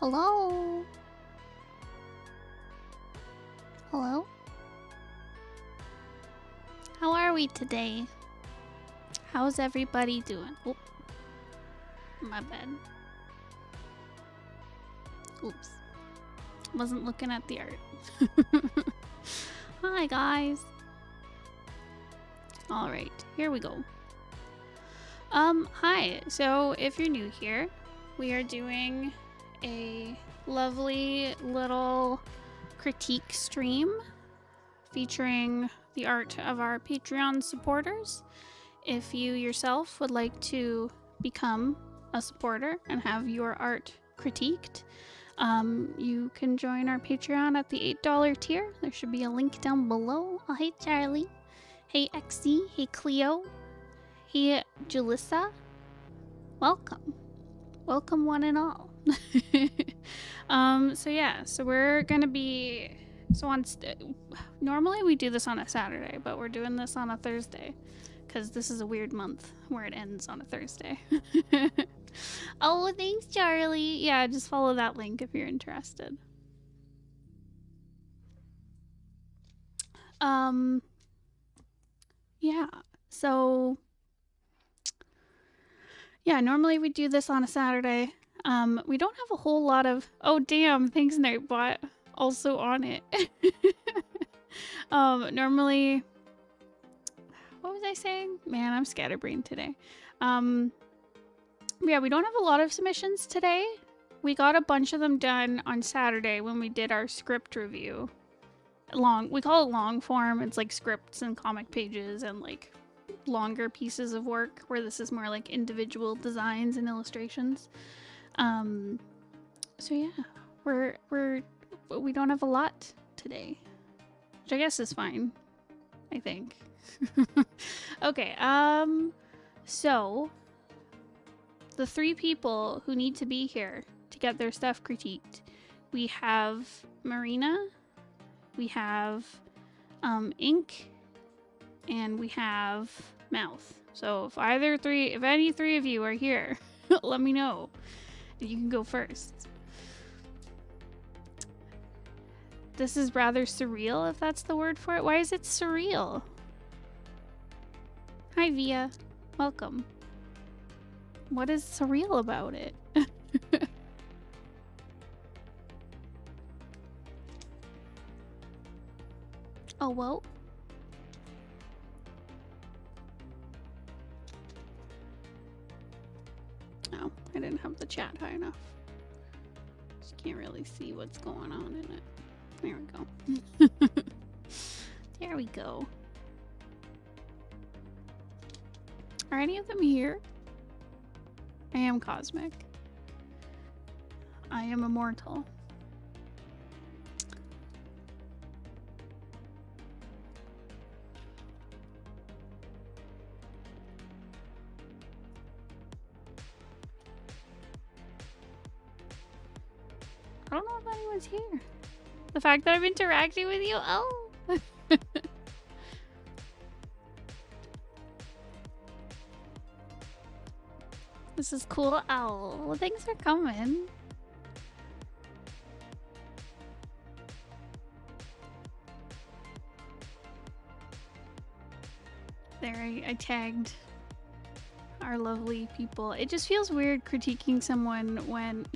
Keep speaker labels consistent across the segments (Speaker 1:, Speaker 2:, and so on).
Speaker 1: Hello? Hello? How are we today? How's everybody doing? Oh, my bad. Oops. Wasn't looking at the art. Hi, guys. Alright, here we go. Hi. So, if you're new here, we are doing a lovely little critique stream featuring the art of our Patreon supporters. If you yourself would like to become a supporter and have your art critiqued, you can join our Patreon at the $8 tier. There should be a link down below. Oh, hey Charlie. Hey XC. Hey Cleo. Hey Julissa. Welcome. Welcome one and all. So we're gonna be normally we do this on a Saturday, but we're doing this on a Thursday because this is a weird month where it ends on a Thursday. Oh, thanks, Charlie. Yeah, just follow that link if you're interested. Yeah. So yeah, normally we do this on a Saturday. We don't have a whole lot of... Oh, damn. Thanks, Nightbot. Also on it. Normally... What was I saying? Man, I'm scatterbrained today. Yeah, we don't have a lot of submissions today. We got a bunch of them done on Saturday when we did our script review. We call it long form. It's like scripts and comic pages and like longer pieces of work, where this is more like individual designs and illustrations. So yeah, we don't have a lot today, which I guess is fine, I think. Okay, so the 3 people who need to be here to get their stuff critiqued, we have Marina, we have Ink, and we have Mouth. So if any 3 of you are here, let me know. You can go first. This is rather surreal, if that's the word for it. Why is it surreal? Hi, Via. Welcome. What is surreal about it? Oh, well. Oh, I didn't have the chat high enough. Just can't really see what's going on in it. There we go. There we go. Are any of them here? I am cosmic. I am immortal. I don't know if anyone's here. The fact that I'm interacting with you, oh. This is cool. Owl. Well, thanks for coming. There, I tagged our lovely people. It just feels weird critiquing someone when...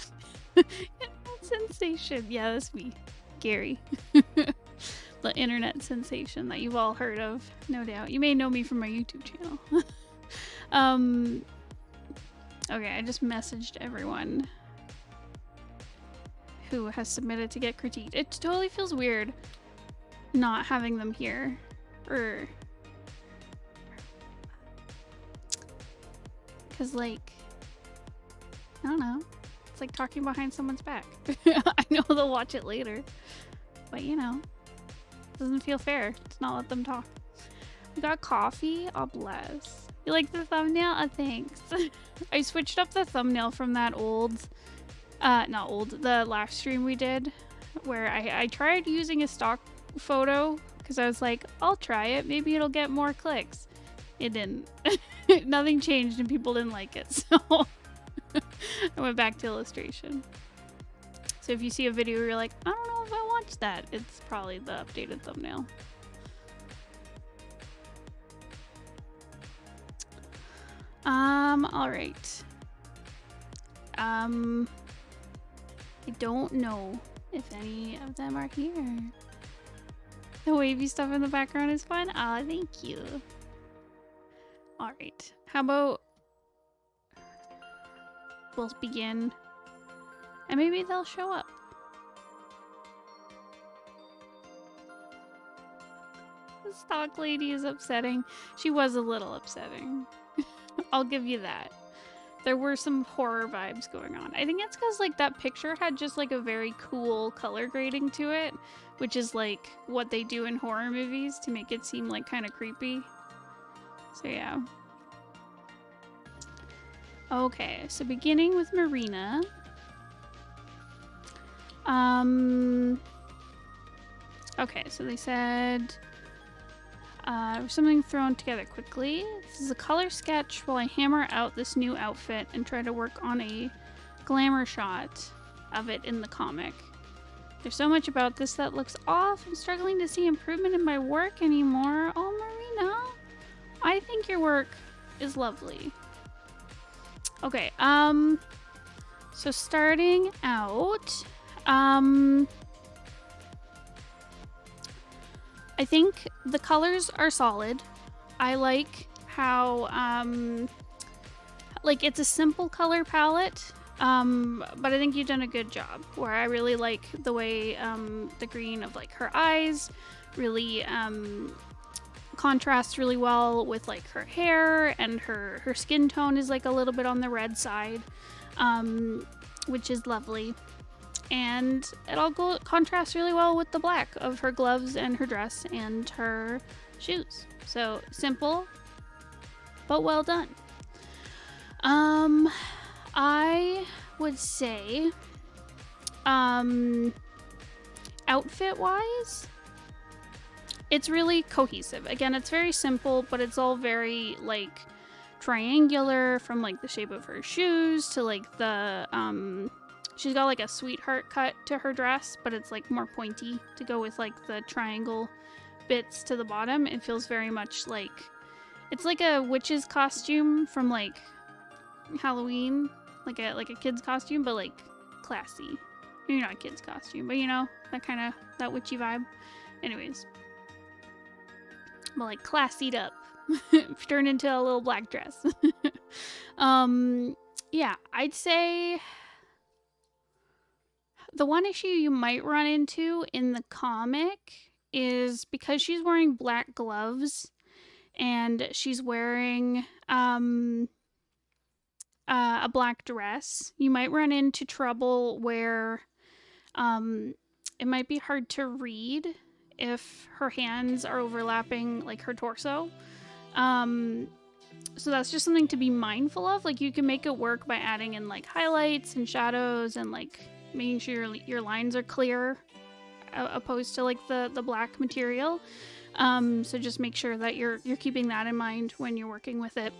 Speaker 1: Sensation. Yeah, that's me. Gary. The internet sensation that you've all heard of, no doubt. You may know me from my YouTube channel. Okay, I just messaged everyone who has submitted to get critiqued. It totally feels weird not having them here. Because, like, I don't know. It's like talking behind someone's back. I know they'll watch it later. But, you know, it doesn't feel fair to not let them talk. We got coffee. Oh, bless. You like the thumbnail? Oh, thanks. I switched up the thumbnail from that the last stream we did, where I tried using a stock photo because I was like, I'll try it. Maybe it'll get more clicks. It didn't. Nothing changed and people didn't like it, so I went back to illustration. So if you see a video where you're like, I don't know if I watched that, it's probably the updated thumbnail. All right. I don't know if any of them are here. The wavy stuff in the background is fun. Ah, thank you. All right. How about we'll begin, and maybe they'll show up. The stock lady is upsetting. She was a little upsetting. I'll give you that. There were some horror vibes going on. I think it's because like that picture had just like a very cool color grading to it, which is like what they do in horror movies to make it seem like kind of creepy. So yeah. Okay, so beginning with Marina. Okay, so they said something thrown together quickly. This is a color sketch while I hammer out this new outfit and try to work on a glamour shot of it in the comic. There's so much about this that looks off. I'm struggling to see improvement in my work anymore. Oh, Marina, I think your work is lovely. Okay, so starting out, I think the colors are solid. I like how, like it's a simple color palette, but I think you've done a good job, where I really like the way, the green of like her eyes really, contrasts really well with like her hair, and her skin tone is like a little bit on the red side, which is lovely. And it all contrasts really well with the black of her gloves and her dress and her shoes. So simple, but well done. I would say, outfit wise, it's really cohesive. Again, it's very simple, but it's all very like triangular, from like the shape of her shoes to like the, she's got like a sweetheart cut to her dress, but it's like more pointy to go with like the triangle bits to the bottom. It feels very much like, it's like a witch's costume from like Halloween, like a kid's costume, but like classy. Maybe not a kid's costume, but you know, that witchy vibe. Anyways, but like classied up, turned into a little black dress. Yeah, I'd say the one issue you might run into in the comic is because she's wearing black gloves and she's wearing a black dress, you might run into trouble where it might be hard to read if her hands are overlapping like her torso. So that's just something to be mindful of. Like you can make it work by adding in like highlights and shadows and like making sure your lines are clear opposed to like the black material. So just make sure that you're keeping that in mind when you're working with it.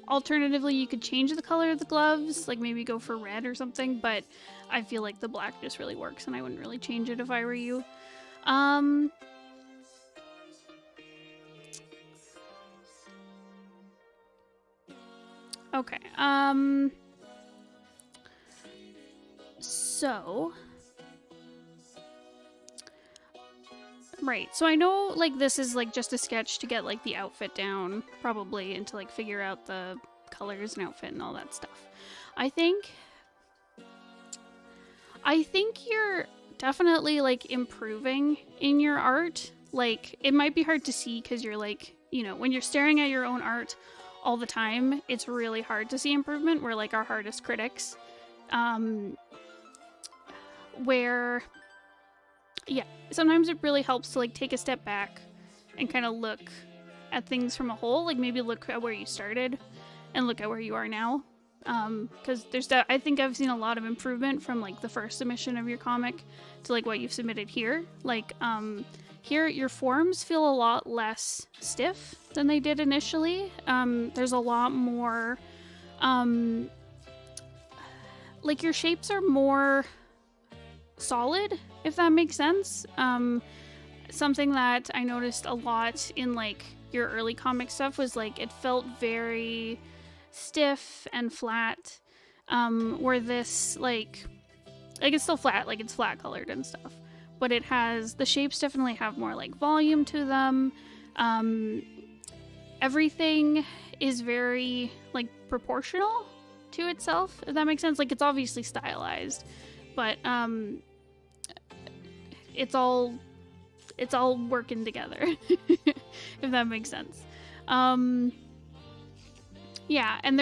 Speaker 1: Alternatively, you could change the color of the gloves, like maybe go for red or something, but I feel like the black just really works and I wouldn't really change it if I were you. Okay, so, right, so I know, like, this is, like, just a sketch to get, like, the outfit down, probably, and to, like, figure out the colors and outfit and all that stuff. I think you're definitely, like, improving in your art. Like, it might be hard to see because you're, like, you know, when you're staring at your own art all the time, it's really hard to see improvement. We're, like, our hardest critics. Where, yeah, sometimes it really helps to like take a step back and kind of look at things from a whole. Like maybe look at where you started and look at where you are now. Because I think I've seen a lot of improvement from like the first submission of your comic to like what you've submitted here. Like here your forms feel a lot less stiff than they did initially. There's a lot more like your shapes are more solid, if that makes sense. Something that I noticed a lot in like your early comic stuff was like it felt very stiff and flat. Where this like it's still flat, like it's flat colored and stuff, but it has the shapes definitely have more like volume to them. Everything is very like proportional to itself, if that makes sense. Like it's obviously stylized, but it's all working together, if that makes sense. Yeah, and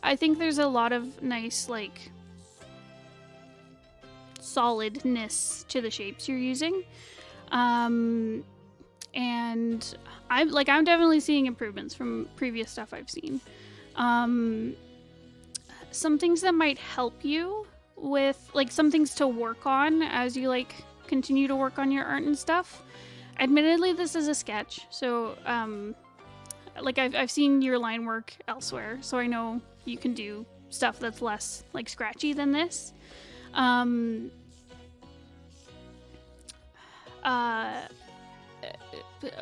Speaker 1: I think there's a lot of nice like solidness to the shapes you're using. And I'm definitely seeing improvements from previous stuff I've seen. Some things that might help you with like some things to work on as you like continue to work on your art and stuff. Admittedly, this is a sketch, so like I've seen your line work elsewhere, so I know you can do stuff that's less like scratchy than this.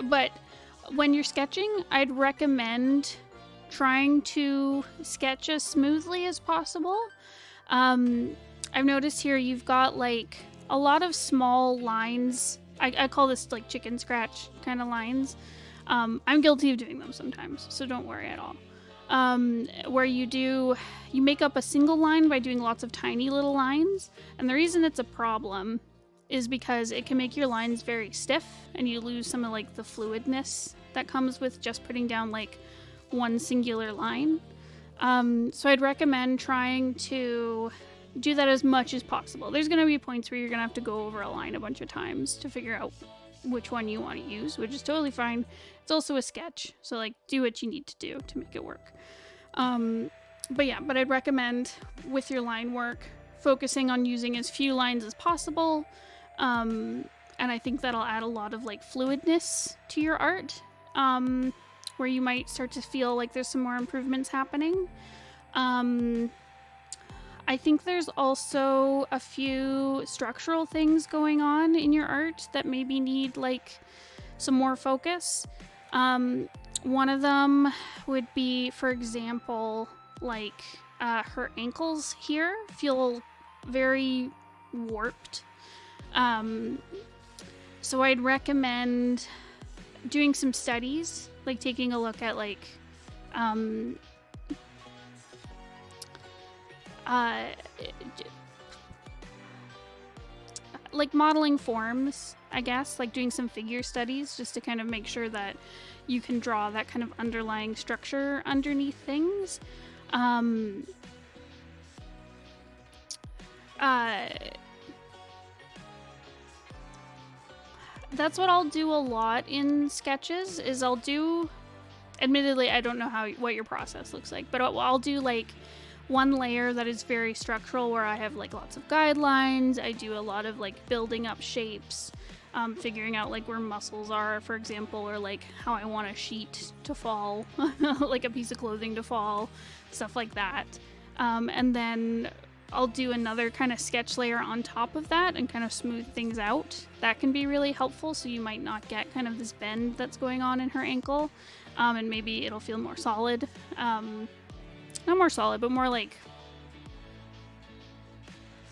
Speaker 1: But when you're sketching, I'd recommend trying to sketch as smoothly as possible. I've noticed here you've got like a lot of small lines. I call this like chicken scratch kind of lines. I'm guilty of doing them sometimes, so don't worry at all. Where you make up a single line by doing lots of tiny little lines. And the reason it's a problem is because it can make your lines very stiff and you lose some of like the fluidness that comes with just putting down like one singular line. So I'd recommend trying to do that as much as possible. There's going to be points where you're going to have to go over a line a bunch of times to figure out which one you want to use, which is totally fine. It's also a sketch, so like do what you need to do to make it work. But I'd recommend with your line work focusing on using as few lines as possible. And I think that'll add a lot of like fluidness to your art, where you might start to feel like there's some more improvements happening. I think there's also a few structural things going on in your art that maybe need like some more focus. One of them would be, for example, like her ankles here feel very warped. So I'd recommend doing some studies, like taking a look at like like modeling forms, I guess, like doing some figure studies just to kind of make sure that you can draw that kind of underlying structure underneath things. That's what I'll do a lot in sketches, is I'll do, admittedly, I don't know what your process looks like, but I'll do like one layer that is very structural where I have like lots of guidelines. I do a lot of like building up shapes, figuring out like where muscles are, for example, or like how I want a sheet to fall, like a piece of clothing to fall, stuff like that. And then I'll do another kind of sketch layer on top of that and kind of smooth things out. That can be really helpful, so you might not get kind of this bend that's going on in her ankle, and maybe it'll feel more solid. Not more solid, but more like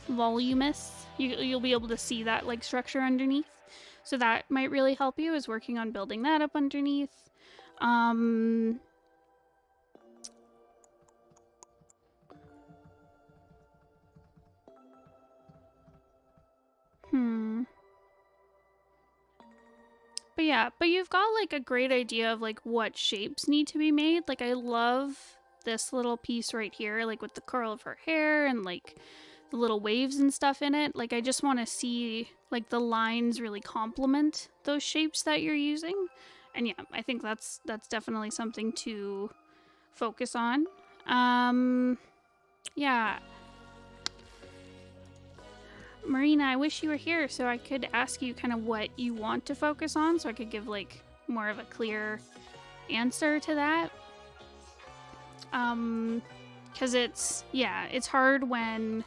Speaker 1: voluminous. You'll be able to see that like structure underneath. So that might really help you, is working on building that up underneath. But yeah, but you've got like a great idea of like what shapes need to be made. Like I love this little piece right here, like with the curl of her hair and like the little waves and stuff in it. Like I just want to see like the lines really complement those shapes that you're using. And yeah, I think that's definitely something to focus on. Yeah. Marina, I wish you were here so I could ask you kind of what you want to focus on, so I could give like more of a clear answer to that. Because it's hard when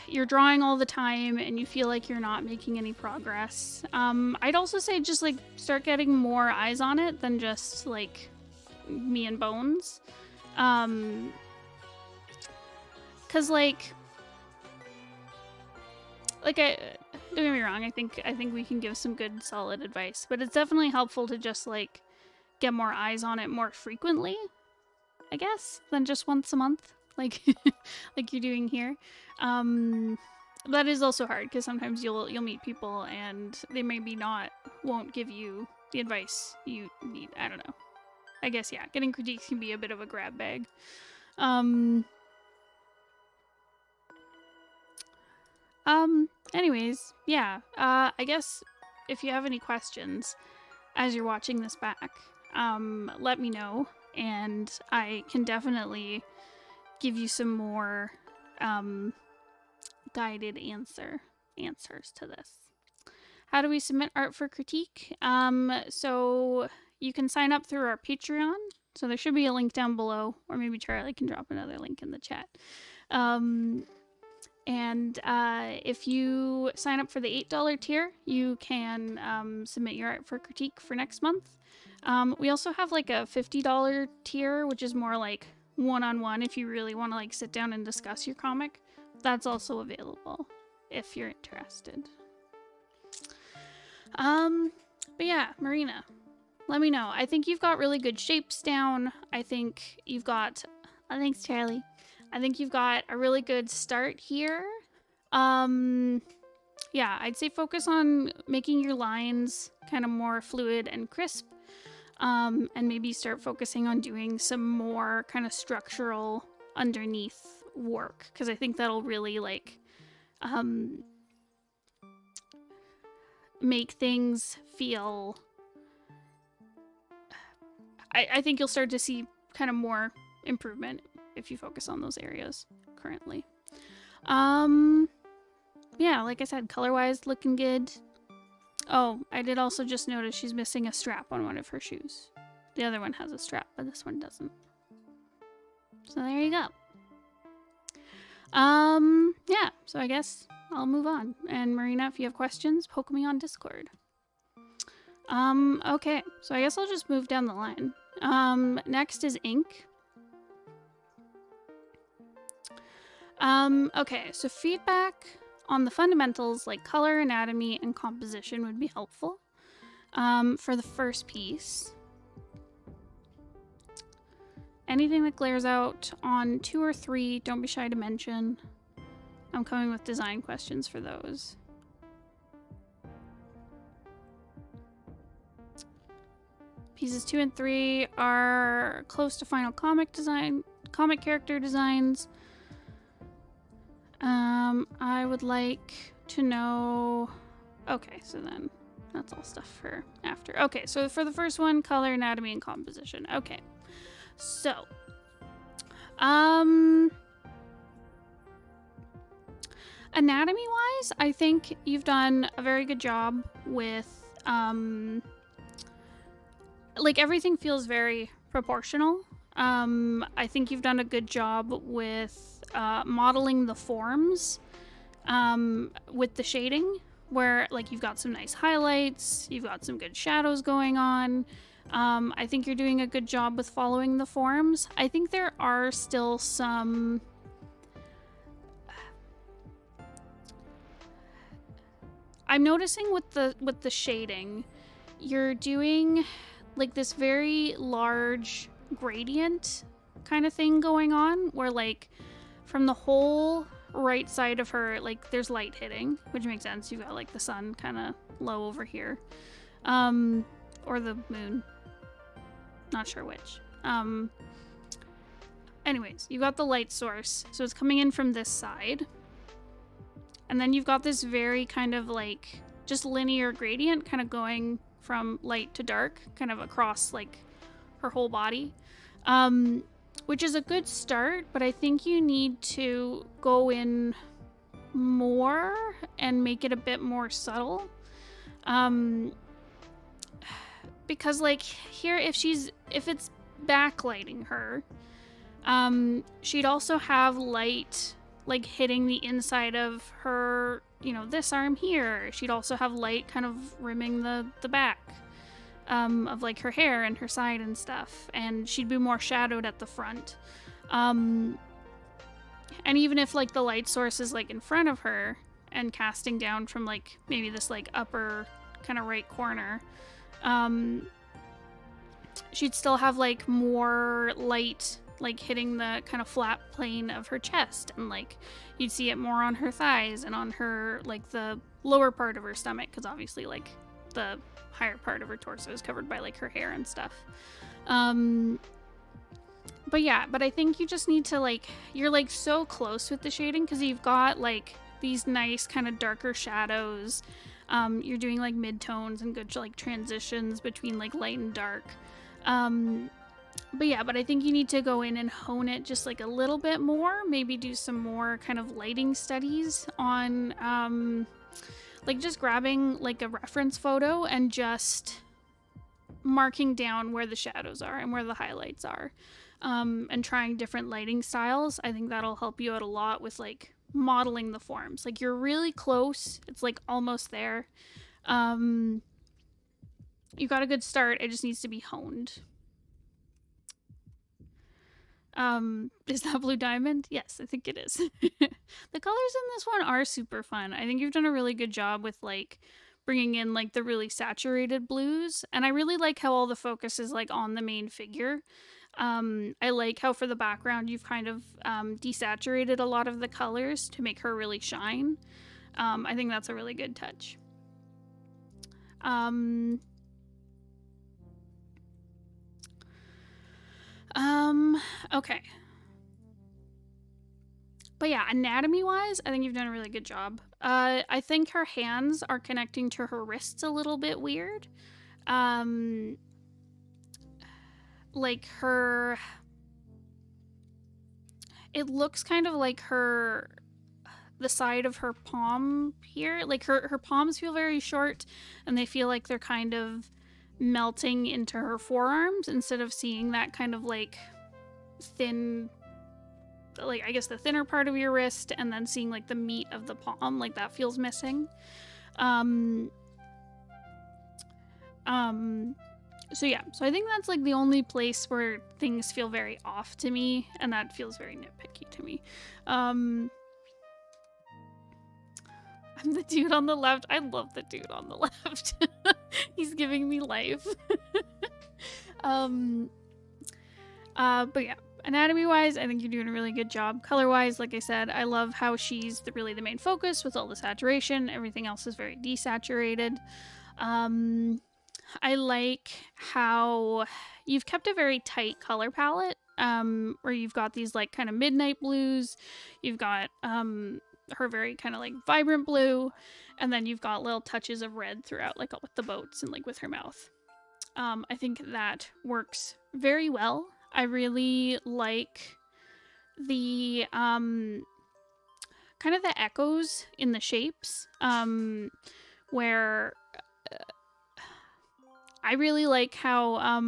Speaker 1: you're drawing all the time and you feel like you're not making any progress. I'd also say just like start getting more eyes on it than just like me and Bones. Cause like I don't get me wrong, I think we can give some good solid advice, but it's definitely helpful to just like get more eyes on it more frequently, I guess, than just once a month, like like you're doing here. That is also hard because sometimes you'll meet people and they maybe won't give you the advice you need. I don't know. I guess yeah, getting critiques can be a bit of a grab bag. Anyways, yeah. I guess if you have any questions as you're watching this back, let me know, and I can definitely give you some more guided answers to this. How do we submit art for critique? So you can sign up through our Patreon. So there should be a link down below, or maybe Charlie can drop another link in the chat. And if you sign up for the $8 tier, you can submit your art for critique for next month. We also have like a $50 tier, which is more like one-on-one if you really want to like sit down and discuss your comic. That's also available if you're interested. But yeah, Marina, let me know. I think you've got really good shapes down. Thanks, Charlie. I think you've got a really good start here. Yeah, I'd say focus on making your lines kind of more fluid and crisp. And maybe start focusing on doing some more kind of structural underneath work, because I think that'll really like make things feel... I think you'll start to see kind of more improvement if you focus on those areas currently. Yeah, like I said, color-wise, looking good. Oh, I did also just notice she's missing a strap on one of her shoes. The other one has a strap, but this one doesn't. So there you go. Yeah, so I guess I'll move on. And Marina, if you have questions, poke me on Discord. Okay, so I guess I'll just move down the line. Next is ink. Okay, so feedback on the fundamentals like color, anatomy, and composition would be helpful. For the first piece. Anything that glares out on 2 or 3, don't be shy to mention. I'm coming with design questions for those. Pieces 2 and 3 are close to final comic character designs. I would like to know... Okay, so then that's all stuff for after. Okay, so for the first one, color, anatomy, and composition. Okay, so... Anatomy-wise, I think you've done a very good job with... like, everything feels very proportional. I think you've done a good job with modeling the forms with the shading, where like you've got some nice highlights, you've got some good shadows going on. I think you're doing a good job with following the forms. I think there are still some I'm noticing with the shading, you're doing like this very large gradient kind of thing going on, where like from the whole right side of her, like there's light hitting, which makes sense. You've got like the sun kind of low over here, or the moon, not sure which. Anyways, you've got the light source, so it's coming in from this side, and then you've got this very kind of like just linear gradient kind of going from light to dark kind of across like her whole body, which is a good start, but I think you need to go in more and make it a bit more subtle, because like here, if it's backlighting her, she'd also have light like hitting the inside of her, this arm here. She'd also have light kind of rimming the back of like her hair and her side and stuff. And she'd be more shadowed at the front. And even if like the light source is like in front of her and casting down from like maybe this like upper kind of right corner, she'd still have like more light like hitting the kind of flat plane of her chest, and like you'd see it more on her thighs and on her like the lower part of her stomach, because obviously like the higher part of her torso is covered by like her hair and stuff. But yeah, but I think you just need to like, you're like so close with the shading because you've got like these nice kind of darker shadows. You're doing like mid-tones and good like transitions between like light and dark. But yeah, but I think you need to go in and hone it just like a little bit more, maybe do some more kind of lighting studies on like just grabbing like a reference photo and just marking down where the shadows are and where the highlights are, and trying different lighting styles. I think that'll help you out a lot with like modeling the forms. Like you're really close, it's like almost there. You got a good start, it just needs to be honed. Is that Blue Diamond? Yes, I think it is. The colors in this one are super fun. I think you've done a really good job with like bringing in like the really saturated blues, and I really like how all the focus is like on the main figure. I like how for the background you've kind of desaturated a lot of the colors to make her really shine. I think that's a really good touch. Okay. But yeah, anatomy-wise, I think you've done a really good job. I think her hands are connecting to her wrists a little bit weird. Like her... It looks kind of like her... the side of her palm here. Like her palms feel very short, and they feel like they're kind of melting into her forearms instead of seeing that kind of like thin, like I guess the thinner part of your wrist, and then seeing like the meat of the palm, like that feels missing. So yeah, so I think that's like the only place where things feel very off to me, and that feels very nitpicky to me. I'm the dude on the left. I love the dude on the left. He's giving me life. But yeah, anatomy-wise, I think you're doing a really good job. Color-wise, like I said, I love how she's really the main focus with all the saturation. Everything else is very desaturated. I like how you've kept a very tight color palette, where you've got these like kind of midnight blues. You've got her very kind of like vibrant blue, and then you've got little touches of red throughout, like with the boats and like with her mouth. I think that works very well. I really like the kind of the echoes in the shapes, where I really like how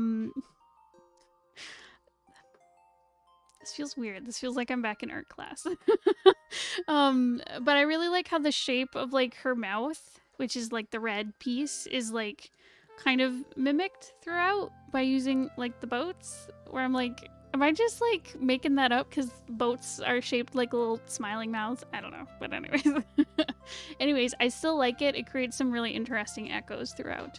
Speaker 1: this feels weird. This feels like I'm back in art class. But I really like how the shape of like her mouth, which is like the red piece, is like kind of mimicked throughout by using like the boats, where I'm like, am I just like making that up because boats are shaped like little smiling mouths? I don't know, but anyways, I still like it. It creates some really interesting echoes throughout.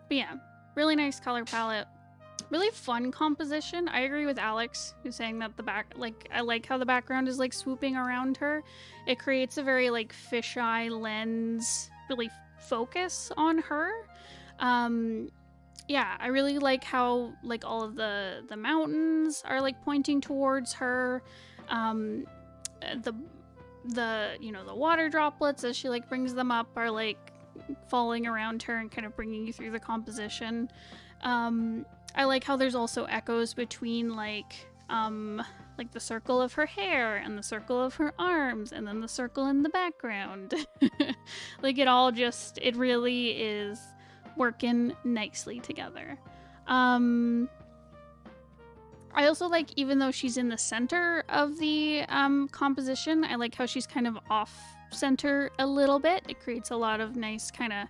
Speaker 1: But yeah, really nice color palette. Really fun composition. I agree with Alex, who's saying that I like how the background is like swooping around her. It creates a very like fisheye lens, really focus on her. Yeah, I really like how like all of the mountains are like pointing towards her. The water droplets as she like brings them up are like falling around her and kind of bringing you through the composition. I like how there's also echoes between like the circle of her hair and the circle of her arms and then the circle in the background. Like it really is working nicely together. I also like, even though she's in the center of the composition, I like how she's kind of off center a little bit. It creates a lot of nice kind of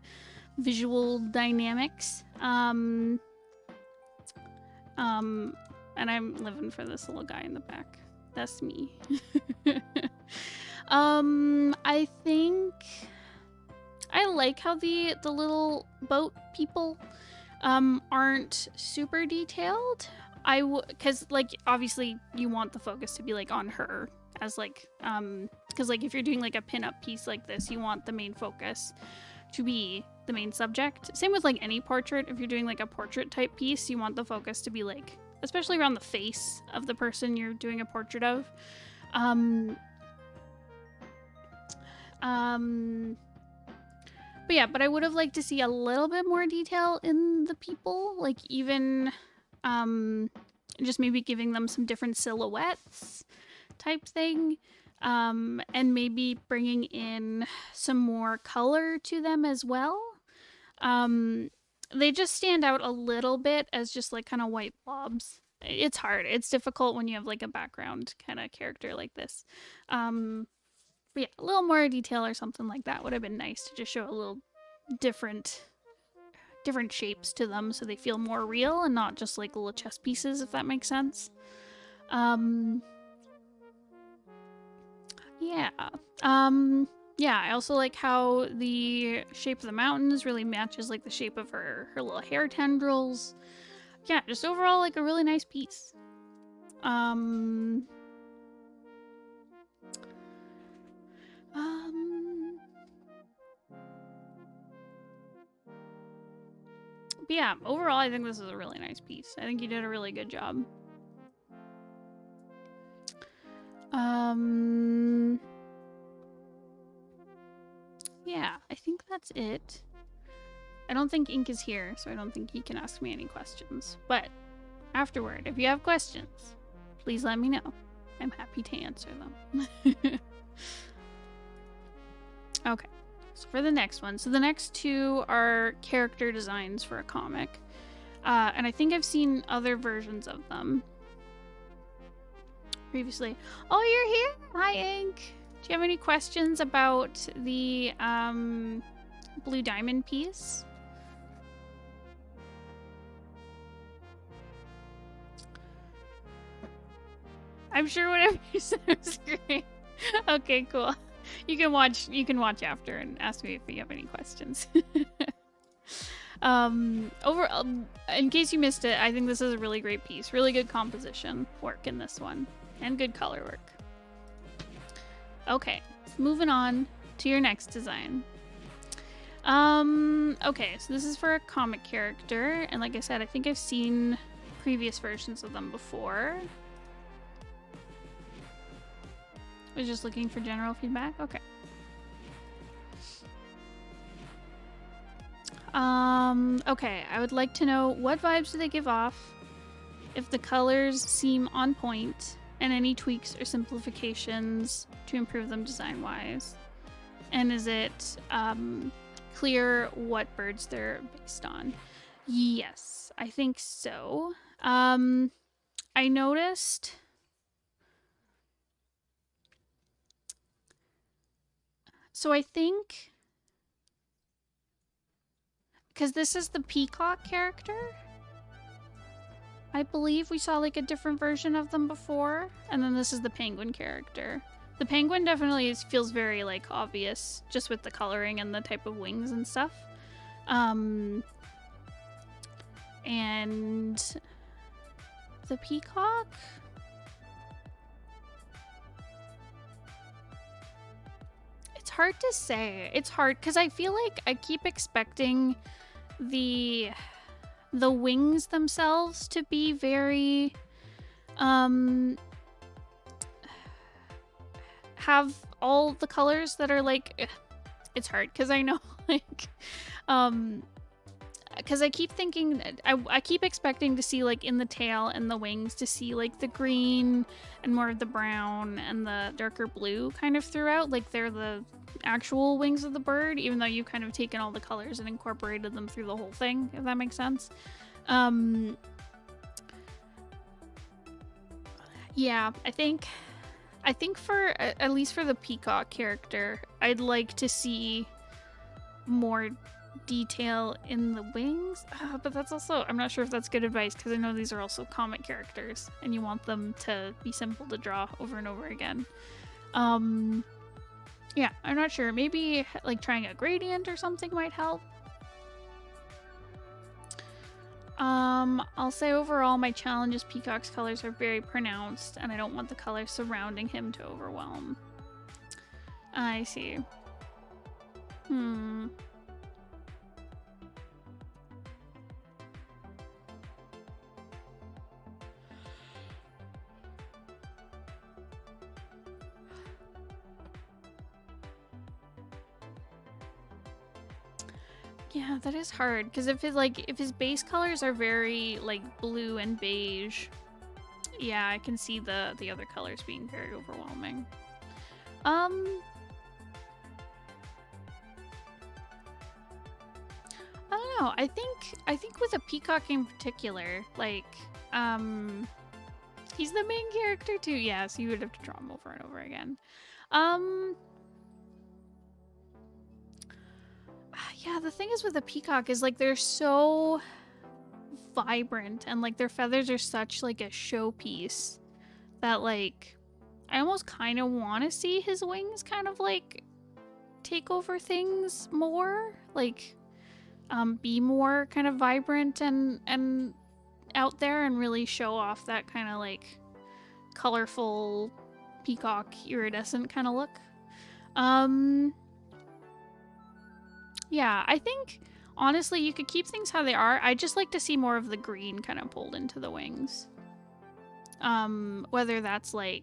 Speaker 1: visual dynamics. And I'm living for this little guy in the back. That's me. I think I like how the little boat people aren't super detailed. Because like obviously you want the focus to be like on her as like because like if you're doing like a pin-up piece like this, you want the main focus to be the main subject. Same with like any portrait. If you're doing like a portrait type piece, you want the focus to be like, especially around the face of the person you're doing a portrait of. But I would have liked to see a little bit more detail in the people, like even just maybe giving them some different silhouettes type thing, and maybe bringing in some more color to them as well. They just stand out a little bit as just like kind of white blobs. It's hard. It's difficult when you have like a background kind of character like this. But yeah, a little more detail or something like that would have been nice to just show a little different shapes to them so they feel more real and not just like little chess pieces, if that makes sense. I also like how the shape of the mountains really matches like the shape of her little hair tendrils. Yeah, just overall like a really nice piece. But yeah, overall I think this is a really nice piece. I think you did a really good job. Yeah, I think that's it. I don't think Ink is here, so I don't think he can ask me any questions. But afterward, if you have questions, please let me know. I'm happy to answer them. Okay, so for the next one. So the next two are character designs for a comic. And I think I've seen other versions of them previously. Oh, you're here? Hi, Ink. Do you have any questions about the Blue Diamond piece? I'm sure whatever you said was great. Okay, cool. You can watch after and ask me if you have any questions. In case you missed it, I think this is a really great piece. Really good composition work in this one. And good color work. Okay, moving on to your next design. Okay, so this is for a comic character, and like I said, I think I've seen previous versions of them before. I was just looking for general feedback. Okay. Okay, I would like to know what vibes do they give off, if the colors seem on point, and any tweaks or simplifications to improve them design-wise. And is it clear what birds they're based on? Yes, I think so. I noticed... So I think... Because this is the peacock character? I believe we saw like a different version of them before, and then this is the penguin character. The penguin definitely feels very like obvious just with the coloring and the type of wings and stuff. And the peacock? It's hard to say. It's hard because I feel like I keep expecting the wings themselves to be very have all the colors that are like, it's hard because I know like because I keep thinking, I keep expecting to see like in the tail and the wings to see like the green and more of the brown and the darker blue kind of throughout, like they're the actual wings of the bird, even though you've kind of taken all the colors and incorporated them through the whole thing, if that makes sense. Yeah, I think for at least for the peacock character, I'd like to see more detail in the wings, but that's also, I'm not sure if that's good advice because I know these are also comic characters and you want them to be simple to draw over and over again. Yeah, I'm not sure. Maybe like trying a gradient or something might help. I'll say overall my challenge is Peacock's colors are very pronounced and I don't want the colors surrounding him to overwhelm. I see. Yeah, that is hard because if his base colors are very like blue and beige, yeah, I can see the other colors being very overwhelming. I don't know. I think with a peacock in particular, like he's the main character too. Yeah, so you would have to draw him over and over again. Yeah, the thing is with the peacock is like they're so vibrant and like their feathers are such like a showpiece that like I almost kind of want to see his wings kind of like take over things more, like be more kind of vibrant and out there and really show off that kind of like colorful peacock iridescent kind of look. Yeah, I think honestly you could keep things how they are. I just like to see more of the green kind of pulled into the wings. Whether that's like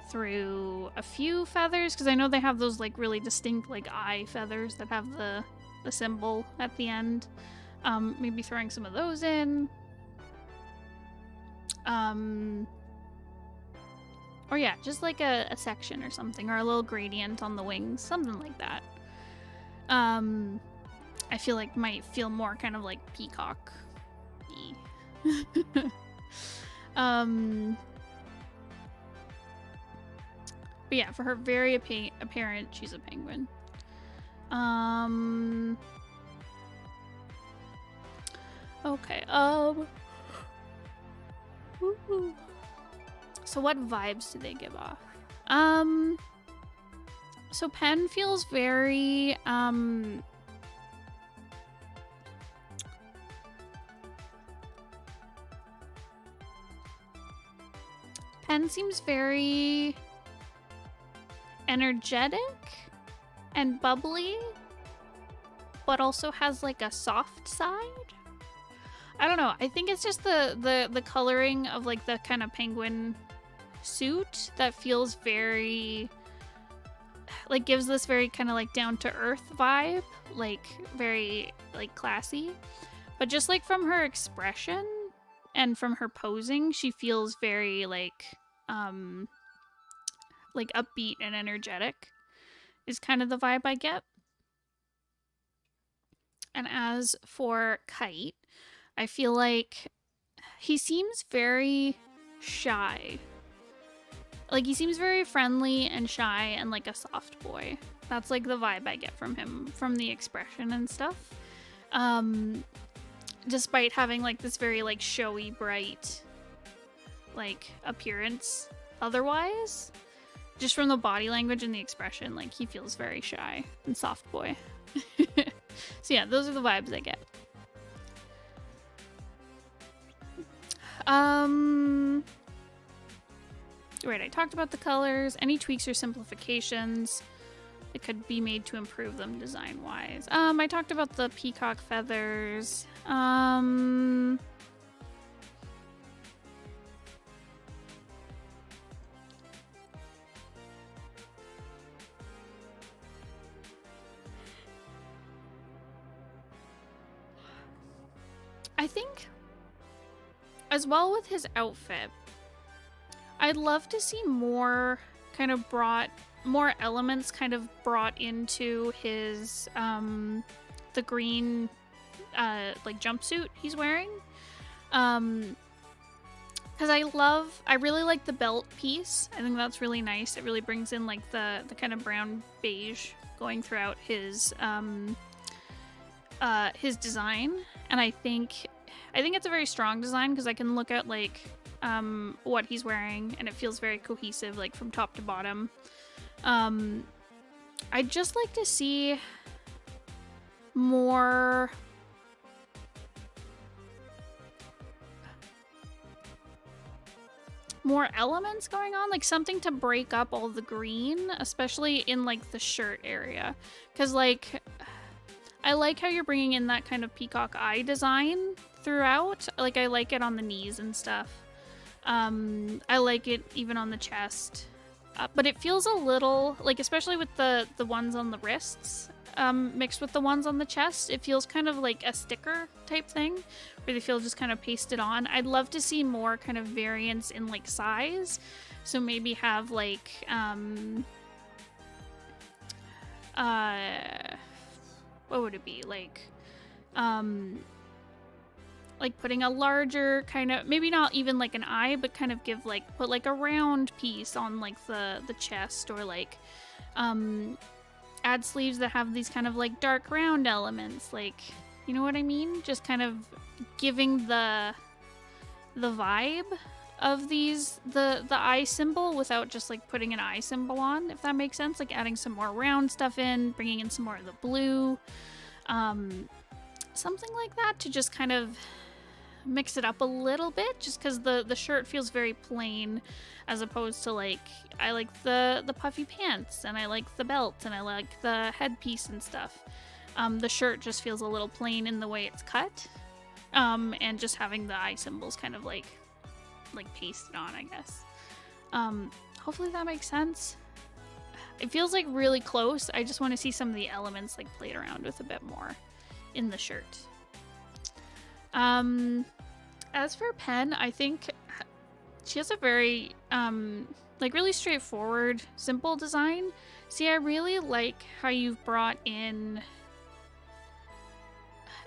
Speaker 1: through a few feathers, because I know they have those like really distinct like eye feathers that have the symbol at the end. Maybe throwing some of those in. Or yeah, just like a section or something, or a little gradient on the wings, something like that. I feel like might feel more kind of like peacock-y. But yeah, for her very apparent, she's a penguin. Okay, so what vibes do they give off? So Pen feels very, Pen seems very energetic and bubbly, but also has like a soft side. I don't know. I think it's just the coloring of like the kind of penguin suit that feels very like gives this very kind of like down to earth vibe, like very like classy. But just like from her expression and from her posing, she feels very like upbeat and energetic is kind of the vibe I get. And as for Kite, I feel like he seems very shy. Like he seems very friendly and shy and like a soft boy. That's like the vibe I get from him, from the expression and stuff. Despite having like this very like showy, bright like appearance otherwise, just from the body language and the expression, like he feels very shy and soft boy. So yeah, those are the vibes I get. Right, I talked about the colors. Any tweaks or simplifications that could be made to improve them design-wise. I talked about the peacock feathers. I think as well with his outfit, I'd love to see more more elements kind of brought into his the green like jumpsuit he's wearing. Because I really like the belt piece. I think that's really nice. It really brings in like the kind of brown beige going throughout his design, and I think it's a very strong design because I can look at like what he's wearing and it feels very cohesive like from top to bottom. I'd just like to see more elements going on, like something to break up all the green, especially in like the shirt area, because like I like how you're bringing in that kind of peacock eye design throughout. Like I like it on the knees and stuff. I like it even on the chest, but it feels a little like, especially with the ones on the wrists mixed with the ones on the chest, it feels kind of like a sticker type thing where they feel just kind of pasted on. I'd love to see more kind of variance in like size, so maybe have like what would it be like putting a larger kind of, maybe not even like an eye, but kind of give like, put like a round piece on like the chest, or like add sleeves that have these kind of like dark round elements, like, you know what I mean? Just kind of giving the vibe of these, the eye symbol, without just like putting an eye symbol on, if that makes sense. Like adding some more round stuff in, bringing in some more of the blue, something like that, to just kind of mix it up a little bit, just because the shirt feels very plain, as opposed to like, I like the puffy pants, and I like the belt, and I like the headpiece and stuff. The shirt just feels a little plain in the way it's cut, and just having the eye symbols kind of like pasted on, I guess. Hopefully that makes sense. It feels like really close. I just want to see some of the elements like played around with a bit more in the shirt. As for Pen, I think she has a very like really straightforward, simple design. See, I really like how you've brought in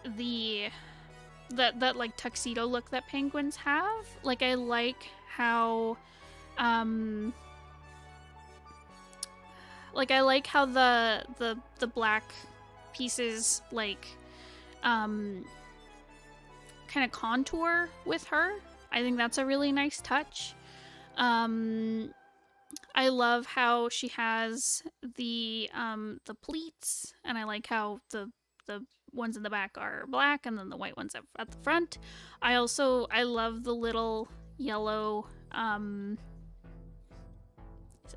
Speaker 1: that like tuxedo look that penguins have. Like I like how the black pieces like kind of contour with her. I think that's a really nice touch. I love how she has the pleats, and I like how the ones in the back are black and then the white ones at the front. I love the little yellow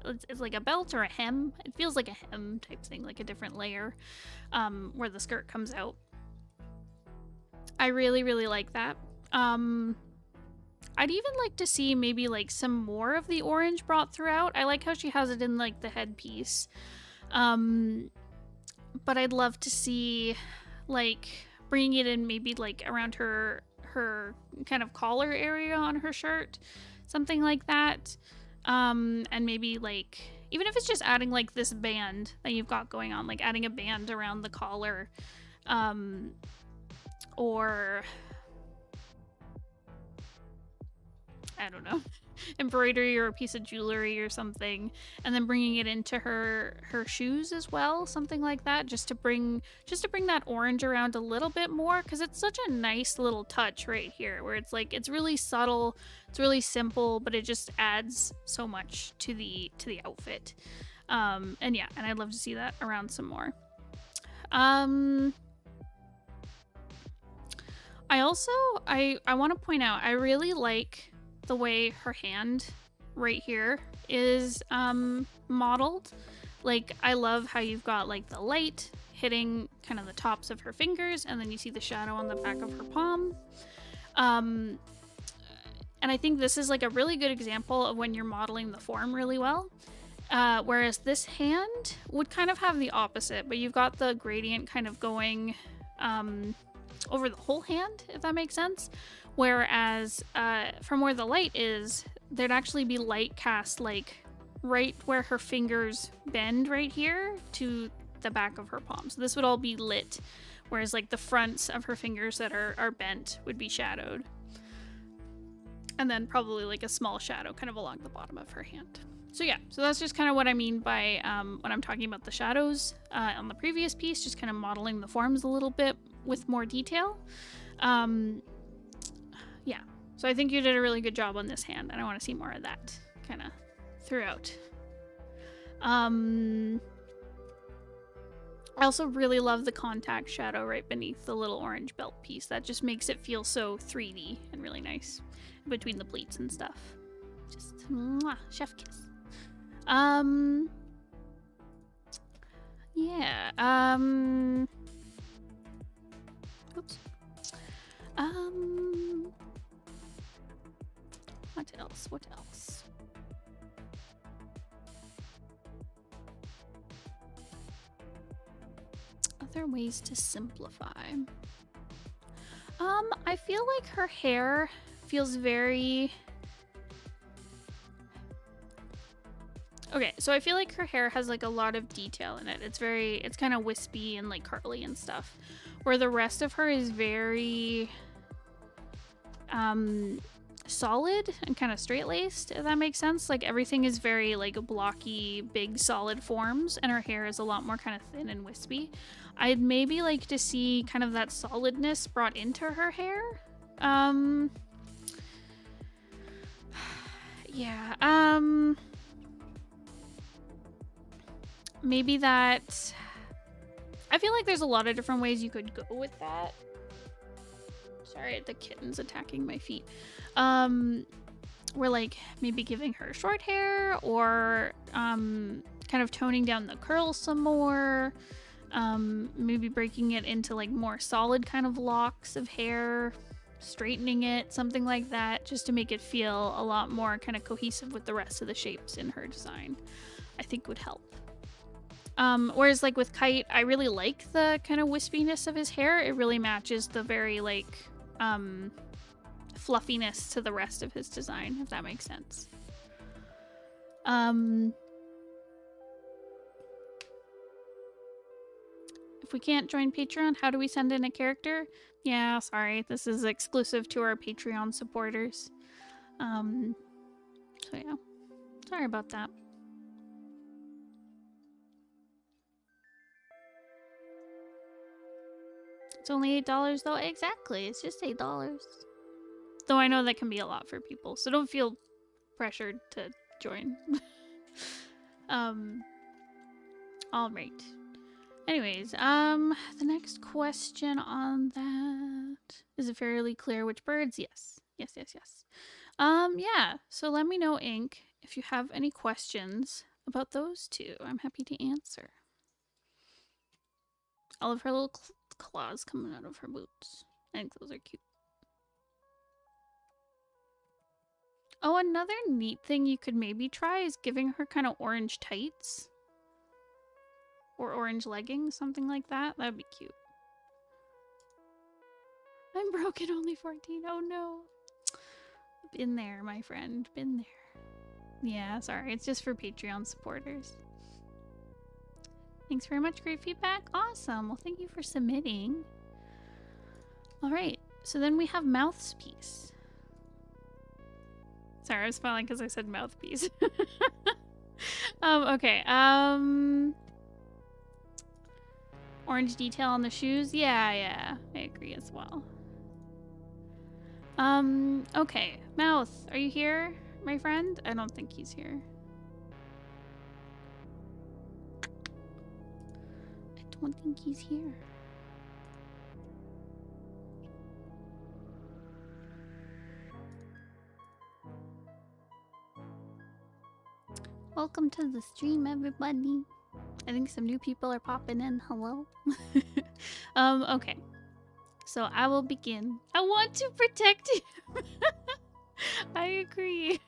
Speaker 1: it's like a belt or a hem. It feels like a hem type thing, like a different layer where the skirt comes out. I really, really like that. I'd even like to see maybe like some more of the orange brought throughout. I like how she has it in like the headpiece. But I'd love to see like bringing it in maybe like around her kind of collar area on her shirt, something like that. And maybe like, even if it's just adding like this band that you've got going on, like adding a band around the collar, or I don't know, embroidery or a piece of jewelry or something, and then bringing it into her shoes as well, something like that, just to bring that orange around a little bit more, because it's such a nice little touch right here, where it's like, it's really subtle, it's really simple, but it just adds so much to the outfit. And yeah, and I'd love to see that around some more. I also I want to point out, I really like the way her hand right here is modeled. Like, I love how you've got like the light hitting kind of the tops of her fingers, and then you see the shadow on the back of her palm. And I think this is like a really good example of when you're modeling the form really well. Whereas this hand would kind of have the opposite, but you've got the gradient kind of going over the whole hand, if that makes sense. Whereas from where the light is, there'd actually be light cast like right where her fingers bend right here to the back of her palm. So this would all be lit, whereas like the fronts of her fingers that are bent would be shadowed. And then probably like a small shadow kind of along the bottom of her hand. So yeah, so that's just kind of what I mean by when I'm talking about the shadows on the previous piece, just kind of modeling the forms a little bit with more detail. Yeah, so I think you did a really good job on this hand, and I want to see more of that kind of throughout. I also really love the contact shadow right beneath the little orange belt piece. That just makes it feel so 3D and really nice between the pleats and stuff. Just mwah, chef kiss. Yeah. Oops. What else? What else? Other ways to simplify. I feel like her hair feels very... Okay, so I feel like her hair has like a lot of detail in it. It's kind of wispy and like curly and stuff. Where the rest of her is very solid and kind of straight-laced, if that makes sense. Like everything is very like blocky, big, solid forms, and her hair is a lot more kind of thin and wispy. I'd maybe like to see kind of that solidness brought into her hair. Yeah, maybe that... I feel like there's a lot of different ways you could go with that. Sorry, the kitten's attacking my feet. We're like maybe giving her short hair, or kind of toning down the curls some more. Maybe breaking it into like more solid kind of locks of hair, straightening it, something like that, just to make it feel a lot more kind of cohesive with the rest of the shapes in her design, I think would help. Whereas like with Kite, I really like the kind of wispiness of his hair. It really matches the very like fluffiness to the rest of his design, if that makes sense. If we can't join Patreon, how do we send in a character? Yeah, sorry, this is exclusive to our Patreon supporters. So yeah, sorry about that. It's only $8 though. Exactly, it's just $8. Though I know that can be a lot for people, so don't feel pressured to join. All right. Anyways, the next question on that, is it fairly clear which birds? Yes. Yes. Yeah. So let me know, Ink, if you have any questions about those two. I'm happy to answer. All of her little claws coming out of her boots. I think those are cute. Oh, another neat thing you could maybe try is giving her kind of orange tights. Or orange leggings, something like that. That'd be cute. I'm broken, only 14. Oh no. Been there, my friend. Been there. Yeah, sorry. It's just for Patreon supporters. Thanks very much. Great feedback. Awesome. Well, thank you for submitting. All right. So then we have mouthpiece. Sorry, I was smiling because I said mouthpiece. Okay. Orange detail on the shoes. Yeah. I agree as well. Okay. Mouth, are you here, my friend? I don't think he's here. I don't think he's here. Welcome to the stream, everybody. I think some new people are popping in. Hello. Okay. So I will begin. I want to protect him. I agree.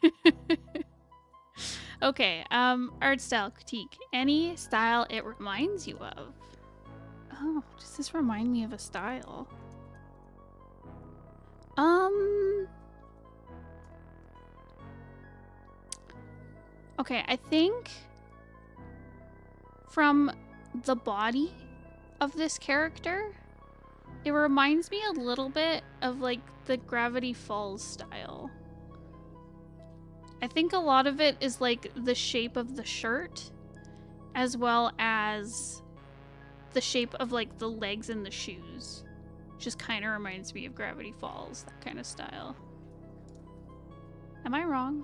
Speaker 1: Okay, art style critique. Any style it reminds you of. Oh, does this remind me of a style? Okay, I think from the body of this character, it reminds me a little bit of like the Gravity Falls style. I think a lot of it is like the shape of the shirt as well as the shape of like the legs and the shoes. Just kind of reminds me of Gravity Falls, that kind of style. Am I wrong?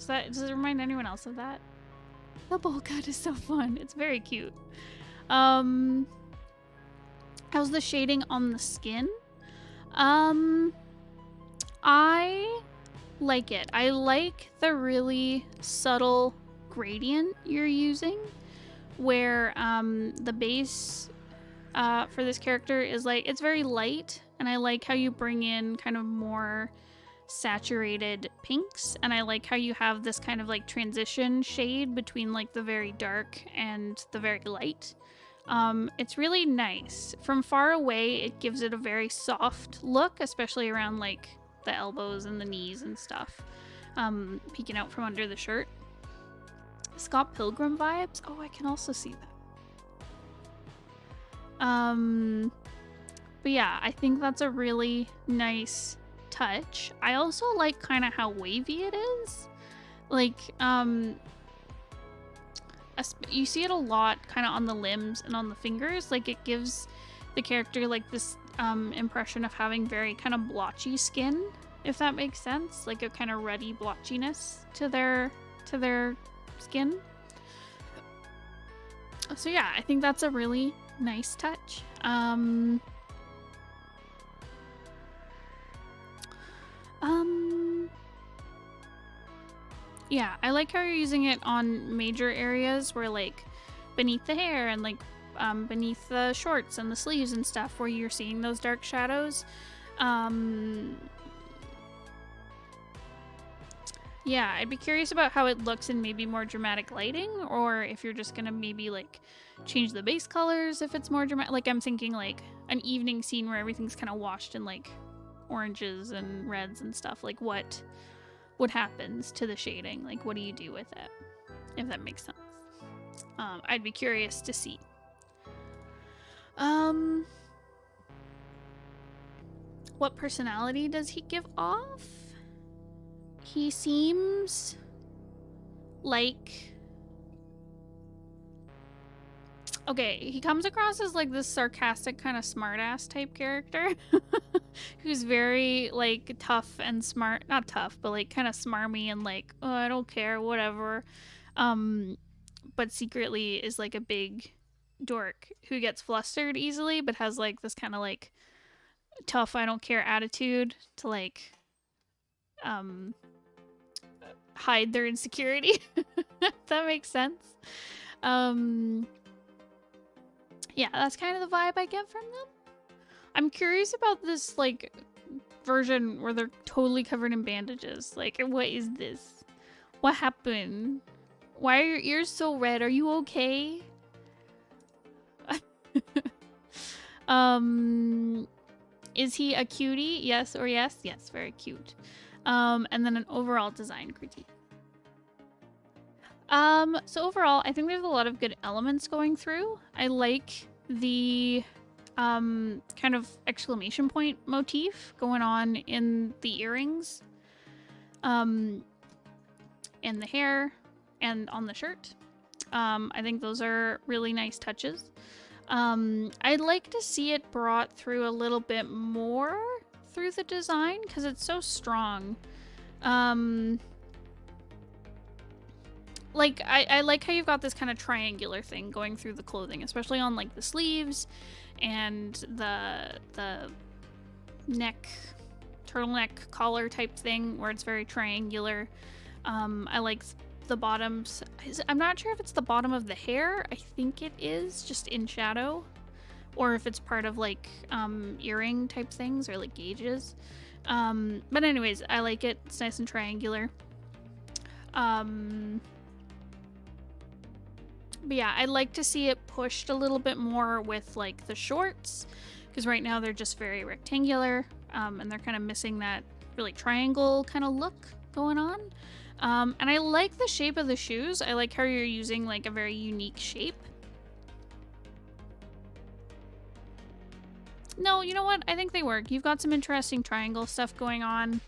Speaker 1: Does it remind anyone else of that? The bowl cut is so fun. It's very cute. How's the shading on the skin? I like it. I like the really subtle gradient you're using, where the base for this character is like, it's very light, and I like how you bring in kind of more saturated pinks, and I like how you have this kind of like transition shade between like the very dark and the very light. It's really nice. From far away, it gives it a very soft look, especially around like the elbows and the knees and stuff, peeking out from under the shirt. Scott Pilgrim vibes. Oh, I can also see that. But yeah, I think that's a really nice touch. I also like kind of how wavy it is. Like, you see it a lot kind of on the limbs and on the fingers. Like, it gives the character like this impression of having very kind of blotchy skin, if that makes sense. Like a kind of ruddy blotchiness to their skin. So yeah, I think that's a really nice touch. Yeah, I like how you're using it on major areas where like beneath the hair and like beneath the shorts and the sleeves and stuff, where you're seeing those dark shadows. Yeah, I'd be curious about how it looks in maybe more dramatic lighting, or if you're just gonna maybe like change the base colors if it's more dramatic. Like, I'm thinking like an evening scene where everything's kind of washed in like oranges and reds and stuff. Like, what happens to the shading? Like, what do you do with it, if that makes sense? I'd be curious to see. What personality does he give off? He seems like... Okay, he comes across as like this sarcastic kind of smartass type character who's very like tough and smart. Not tough, but like kind of smarmy and like, oh, I don't care, whatever. But secretly is like a big dork who gets flustered easily, but has like this kind of like tough, I don't care attitude to like hide their insecurity. If that makes sense. Yeah, that's kind of the vibe I get from them. I'm curious about this like version where they're totally covered in bandages. Like, what is this? What happened? Why are your ears so red? Are you okay? Is he a cutie? Yes or yes? Yes, very cute. And then an overall design critique. So overall, I think there's a lot of good elements going through. I like the kind of exclamation point motif going on in the earrings, in the hair, and on the shirt. I think those are really nice touches. I'd like to see it brought through a little bit more through the design because it's so strong. Like, I like how you've got this kind of triangular thing going through the clothing, especially on like the sleeves and the neck, turtleneck collar type thing where it's very triangular. I like the bottoms. I'm not sure if it's the bottom of the hair. I think it is just in shadow, or if it's part of like earring type things or like gauges. But anyways, I like it. It's nice and triangular. But yeah, I'd like to see it pushed a little bit more with like the shorts, because right now they're just very rectangular, and they're kind of missing that really triangle kind of look going on. And I like the shape of the shoes. I like how you're using like a very unique shape. No, you know what? I think they work. You've got some interesting triangle stuff going on.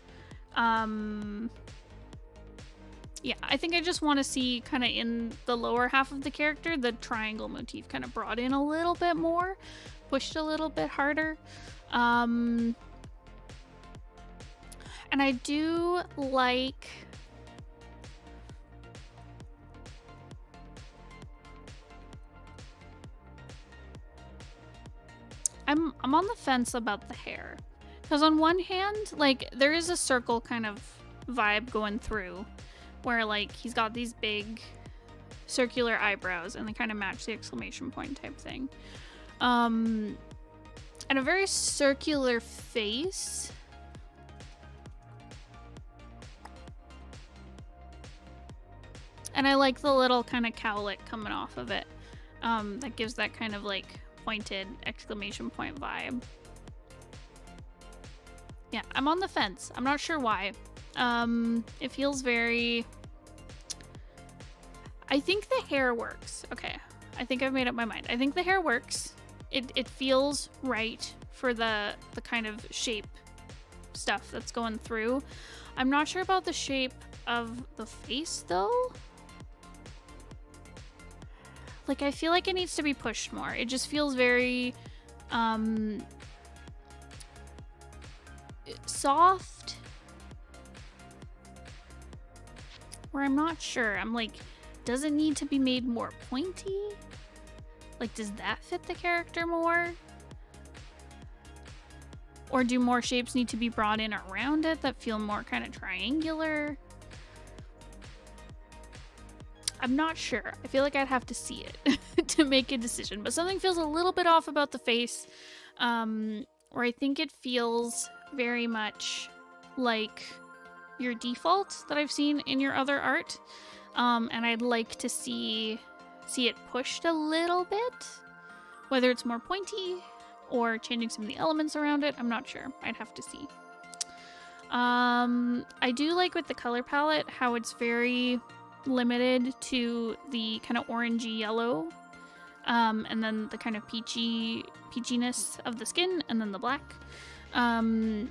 Speaker 1: Yeah, I think I just want to see kind of in the lower half of the character, the triangle motif kind of brought in a little bit more, pushed a little bit harder. And I do like... I'm on the fence about the hair. Because on one hand, like, there is a circle kind of vibe going through where, like, he's got these big circular eyebrows and they kind of match the exclamation point type thing. And a very circular face. And I like the little kind of cowlick coming off of it. That gives that kind of, like, pointed exclamation point vibe. Yeah, I'm on the fence. I'm not sure why. It feels very... I think the hair works. Okay, I think I've made up my mind. I think the hair works. It feels right for the kind of shape stuff that's going through. I'm not sure about the shape of the face, though. Like, I feel like it needs to be pushed more. It just feels very, soft. Where I'm not sure. I'm like, does it need to be made more pointy? Like, does that fit the character more? Or do more shapes need to be brought in around it that feel more kind of triangular? I'm not sure. I feel like I'd have to see it to make a decision. But something feels a little bit off about the face. Where I think it feels very much like your default that I've seen in your other art. And I'd like to see it pushed a little bit. Whether it's more pointy or changing some of the elements around it, I'm not sure. I'd have to see. I do like with the color palette how it's very limited to the kind of orangey yellow, and then the kind of peachiness of the skin, and then the black. I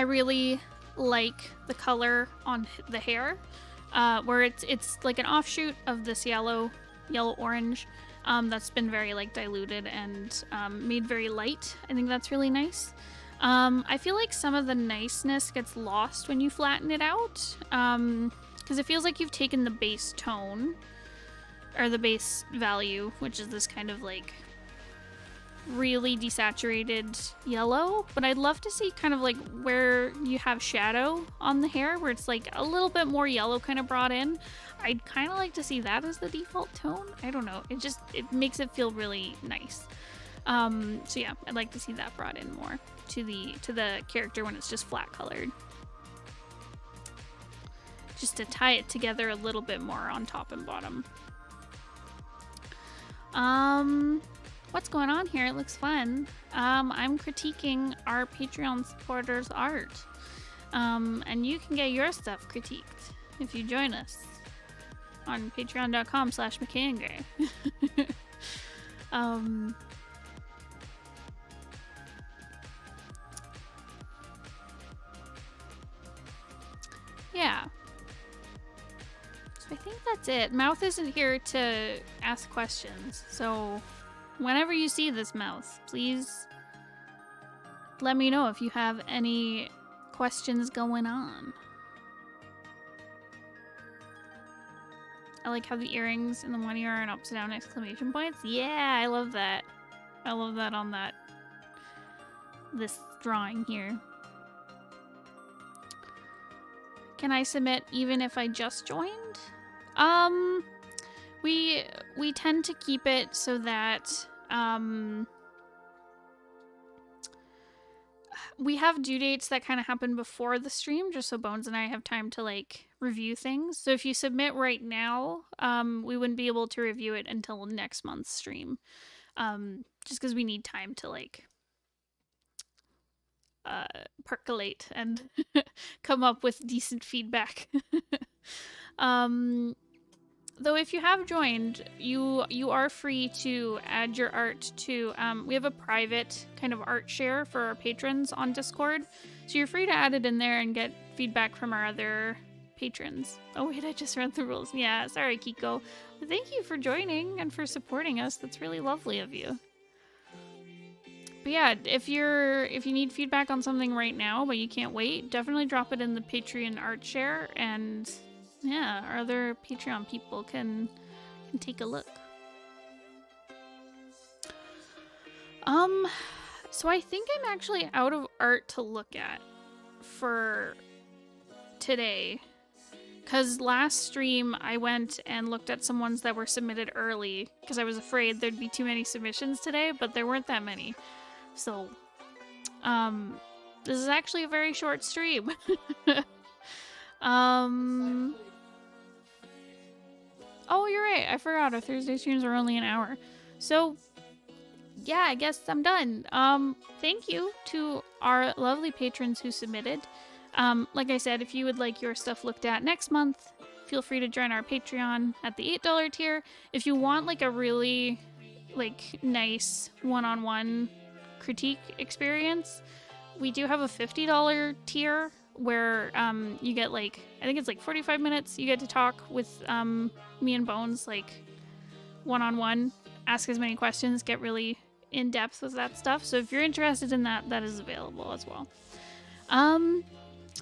Speaker 1: really like the color on the hair, where it's like an offshoot of this yellow orange, that's been very like diluted and made very light. I think that's really nice. I feel like some of the niceness gets lost when you flatten it out, because it feels like you've taken the base tone, or the base value, which is this kind of like really desaturated yellow, but I'd love to see kind of like where you have shadow on the hair, where it's like a little bit more yellow kind of brought in. I'd kind of like to see that as the default tone. I don't know. It makes it feel really nice. So yeah, I'd like to see that brought in more to the character when it's just flat colored. Just to tie it together a little bit more on top and bottom. What's going on here? It looks fun. I'm critiquing our Patreon supporters' art. And you can get your stuff critiqued if you join us on patreon.com/McKayandGray. Yeah. I think that's it. Mouth isn't here to ask questions, so whenever you see this Mouth, please let me know if you have any questions going on. I like how the earrings in the one ear are an upside down exclamation points. Yeah, I love that. I love that on this drawing here. Can I submit even if I just joined? We tend to keep it so that we have due dates that kind of happen before the stream, just so Bones and I have time to like review things. So if you submit right now, we wouldn't be able to review it until next month's stream. just because we need time to like percolate and come up with decent feedback. Though if you have joined, you are free to add your art to, we have a private kind of art share for our patrons on Discord, so you're free to add it in there and get feedback from our other patrons. Oh wait, I just read the rules. Yeah, sorry Kiko. But thank you for joining and for supporting us. That's really lovely of you. But yeah, if you need feedback on something right now but you can't wait, definitely drop it in the Patreon art share, and yeah, our other Patreon people can take a look. So I think I'm actually out of art to look at for today. Because last stream, I went and looked at some ones that were submitted early, because I was afraid there'd be too many submissions today, but there weren't that many. So, this is actually a very short stream. Oh, you're right. I forgot our Thursday streams are only an hour. So, yeah, I guess I'm done. Thank you to our lovely patrons who submitted. Like I said, if you would like your stuff looked at next month, feel free to join our Patreon at the $8 tier. If you want like a really like nice one-on-one critique experience, we do have a $50 tier where you get like, I think it's like 45 minutes. You get to talk with me and Bones like one-on-one, ask as many questions, get really in depth with that stuff. So if you're interested in that, that is available as well.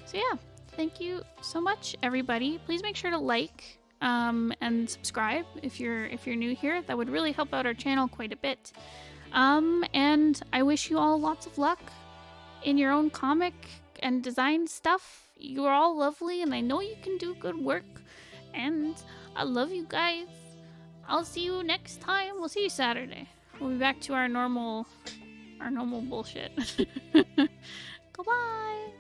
Speaker 1: So yeah, thank you so much, everybody. Please make sure to like and subscribe if you're new here. That would really help out our channel quite a bit. And I wish you all lots of luck in your own comic and design stuff. You are all lovely, and I know you can do good work. And I love you guys. I'll see you next time. We'll see you Saturday. We'll be back to our normal bullshit. Goodbye.